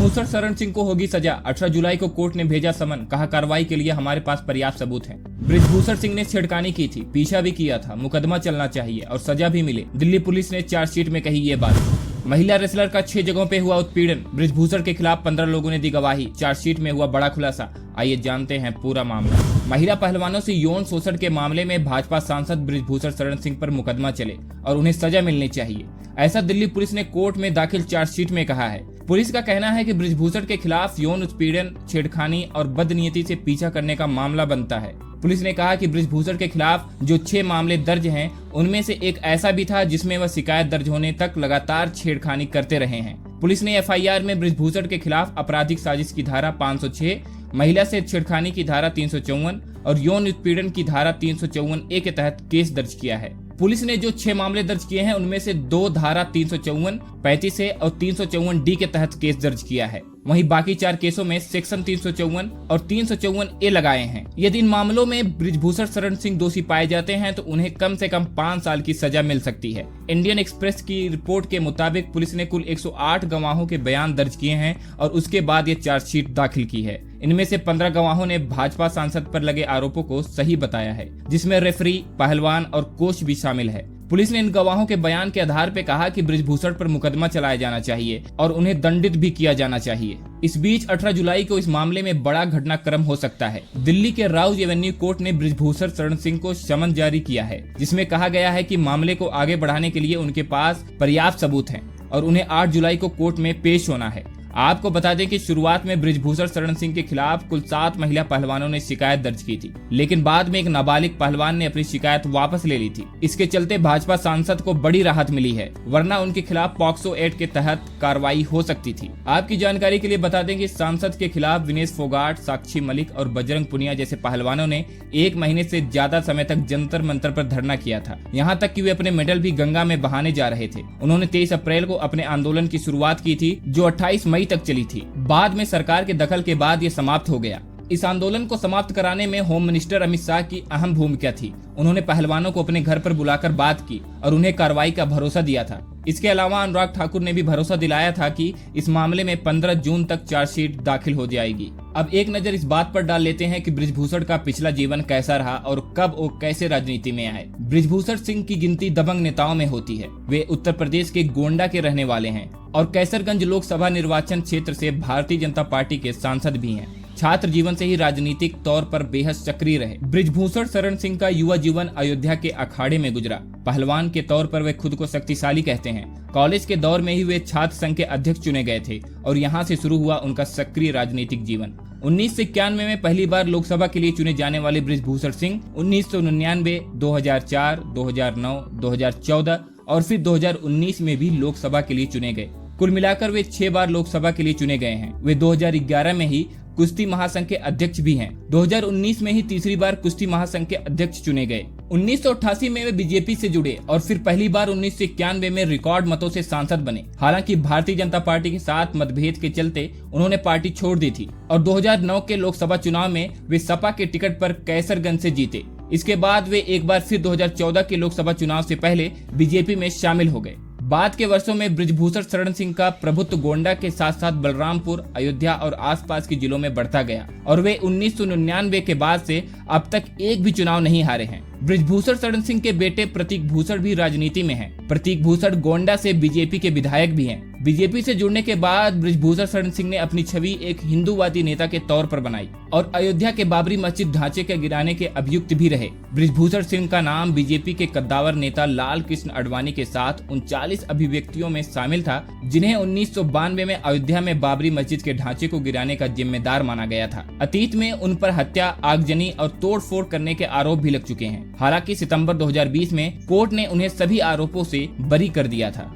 बृजभूषण शरण सिंह को होगी सजा। 18 जुलाई को कोर्ट ने भेजा समन, कहा कार्रवाई के लिए हमारे पास पर्याप्त सबूत हैं। बृजभूषण सिंह ने छेड़खानी की थी, पीछा भी किया था, मुकदमा चलना चाहिए और सजा भी मिले। दिल्ली पुलिस ने चार्जशीट में कही ये बात। महिला रेसलर का 6 जगहों पे हुआ उत्पीड़न, बृजभूषण के खिलाफ 15 लोगों ने दी गवाही। चार्जशीट में हुआ बड़ा खुलासा, आइए जानते हैं पूरा मामला। महिला पहलवानों से यौन शोषण के मामले में भाजपा सांसद बृजभूषण शरण सिंह पर मुकदमा चले और उन्हें सजा मिलनी चाहिए, ऐसा दिल्ली पुलिस ने कोर्ट में दाखिल चार्जशीट में कहा है। पुलिस का कहना है कि बृजभूषण के खिलाफ यौन उत्पीड़न, छेड़खानी और बदनीयती से पीछा करने का मामला बनता है। पुलिस ने कहा कि बृजभूषण के खिलाफ जो 6 मामले दर्ज हैं, उनमें से एक ऐसा भी था जिसमें वह शिकायत दर्ज होने तक लगातार छेड़खानी करते रहे हैं। पुलिस ने एफआईआर में बृजभूषण के खिलाफ आपराधिक साजिश की धारा 506, महिला से छेड़खानी की धारा 354 और यौन उत्पीड़न की धारा 354A के तहत केस दर्ज किया है। पुलिस ने जो 6 मामले दर्ज किए हैं, उनमें से 2 धारा 354, 35A और 354D के तहत केस दर्ज किया है। वहीं बाकी 4 केसों में सेक्शन 354 और 354A लगाए हैं। यदि इन मामलों में बृजभूषण शरण सिंह दोषी पाए जाते हैं तो उन्हें कम से कम 5 साल की सजा मिल सकती है। इंडियन एक्सप्रेस की रिपोर्ट के मुताबिक पुलिस ने कुल 108 गवाहों के बयान दर्ज किए हैं और उसके बाद ये चार्जशीट दाखिल की है। इनमें से 15 गवाहों ने भाजपा सांसद पर लगे आरोपों को सही बताया है, जिसमें रेफरी, पहलवान और कोच भी शामिल है। पुलिस ने इन गवाहों के बयान के आधार पर कहा कि बृजभूषण पर मुकदमा चलाया जाना चाहिए और उन्हें दंडित भी किया जाना चाहिए। इस बीच 18 जुलाई को इस मामले में बड़ा घटनाक्रम हो सकता है। दिल्ली के राउज एवेन्यू कोर्ट ने बृजभूषण शरण सिंह को समन जारी किया है, जिसमें कहा गया है कि मामले को आगे बढ़ाने के लिए उनके पास पर्याप्त सबूत हैं और उन्हें 8 जुलाई को कोर्ट में पेश होना है। आपको बता दें कि शुरुआत में बृजभूषण शरण सिंह के खिलाफ कुल 7 महिला पहलवानों ने शिकायत दर्ज की थी, लेकिन बाद में एक नाबालिग पहलवान ने अपनी शिकायत वापस ले ली थी। इसके चलते भाजपा सांसद को बड़ी राहत मिली है, वरना उनके खिलाफ पॉक्सो एक्ट के तहत कार्रवाई हो सकती थी। आपकी जानकारी के लिए बता दें कि सांसद के खिलाफ विनेश फोगाट, साक्षी मलिक और बजरंग पुनिया जैसे पहलवानों ने 1 महीने से ज्यादा समय तक जंतर मंतर पर धरना किया था। यहाँ तक कि वे अपने मेडल भी गंगा में बहाने जा रहे थे। उन्होंने 23 अप्रैल को अपने आंदोलन की शुरुआत की थी, जो 28 मई तक चली थी। बाद में सरकार के दखल के बाद ये समाप्त हो गया। इस आंदोलन को समाप्त कराने में होम मिनिस्टर अमित शाह की अहम भूमिका थी। उन्होंने पहलवानों को अपने घर पर बुलाकर बात की और उन्हें कार्रवाई का भरोसा दिया था। इसके अलावा अनुराग ठाकुर ने भी भरोसा दिलाया था कि इस मामले में 15 जून तक चार्जशीट दाखिल हो जाएगी। अब एक नजर इस बात पर डाल लेते हैं कि बृजभूषण का पिछला जीवन कैसा रहा और कब वो कैसे राजनीति में आए। बृजभूषण सिंह की गिनती दबंग नेताओं में होती है। वे उत्तर प्रदेश के गोंडा के रहने वाले हैं और कैसरगंज लोकसभा निर्वाचन क्षेत्र से भारतीय जनता पार्टी के सांसद भी हैं। छात्र जीवन से ही राजनीतिक तौर पर बेहद सक्रिय रहे। बृजभूषण शरण सिंह का युवा जीवन अयोध्या के अखाड़े में गुजरा। पहलवान के तौर पर वे खुद को शक्तिशाली कहते हैं। कॉलेज के दौर में ही वे छात्र संघ के अध्यक्ष चुने गए थे और यहाँ से शुरू हुआ उनका सक्रिय राजनीतिक जीवन। 1991 में पहली बार लोकसभा के लिए चुने जाने वाले बृजभूषण सिंह 1999, 2004, 2009, 2014 और फिर 2019 में भी लोकसभा के लिए चुने गए। कुल मिलाकर वे 6 बार लोकसभा के लिए चुने गए हैं। वे 2011 में ही कुश्ती महासंघ के अध्यक्ष भी हैं। 2019 में ही तीसरी बार कुश्ती महासंघ के अध्यक्ष चुने गए। 1988 में वे बीजेपी से जुड़े और फिर पहली बार 1991 में रिकॉर्ड मतों से सांसद बने। हालांकि भारतीय जनता पार्टी के साथ मतभेद के चलते उन्होंने पार्टी छोड़ दी थी और 2009 के लोकसभा चुनाव में वे सपा के टिकट पर कैसरगंज से जीते। इसके बाद वे एक बार फिर 2014 के लोकसभा चुनाव से पहले बीजेपी में शामिल हो गए। बाद के वर्षों में बृजभूषण शरण सिंह का प्रभुत्व गोंडा के साथ साथ बलरामपुर, अयोध्या और आसपास के जिलों में बढ़ता गया और वे 1999 के बाद से अब तक एक भी चुनाव नहीं हारे हैं। बृजभूषण शरण सिंह के बेटे प्रतीक भूषण भी राजनीति में हैं। प्रतीक भूषण गोंडा से बीजेपी के विधायक भी हैं। बीजेपी से जुड़ने के बाद बृजभूषण शरण सिंह ने अपनी छवि एक हिंदूवादी नेता के तौर पर बनाई और अयोध्या के बाबरी मस्जिद ढांचे के गिराने के अभियुक्त भी रहे। बृजभूषण सिंह का नाम बीजेपी के कद्दावर नेता लाल कृष्ण आडवाणी के साथ 39 अभिव्यक्तियों में शामिल था, जिन्हें 1992 में अयोध्या में बाबरी मस्जिद के ढांचे को गिराने का जिम्मेदार माना गया था। अतीत में उन पर हत्या, आगजनी और तोड़फोड़ करने के आरोप भी लग चुके हैं। हालांकि सितंबर 2020 में कोर्ट ने उन्हें सभी आरोपों से बरी कर दिया था।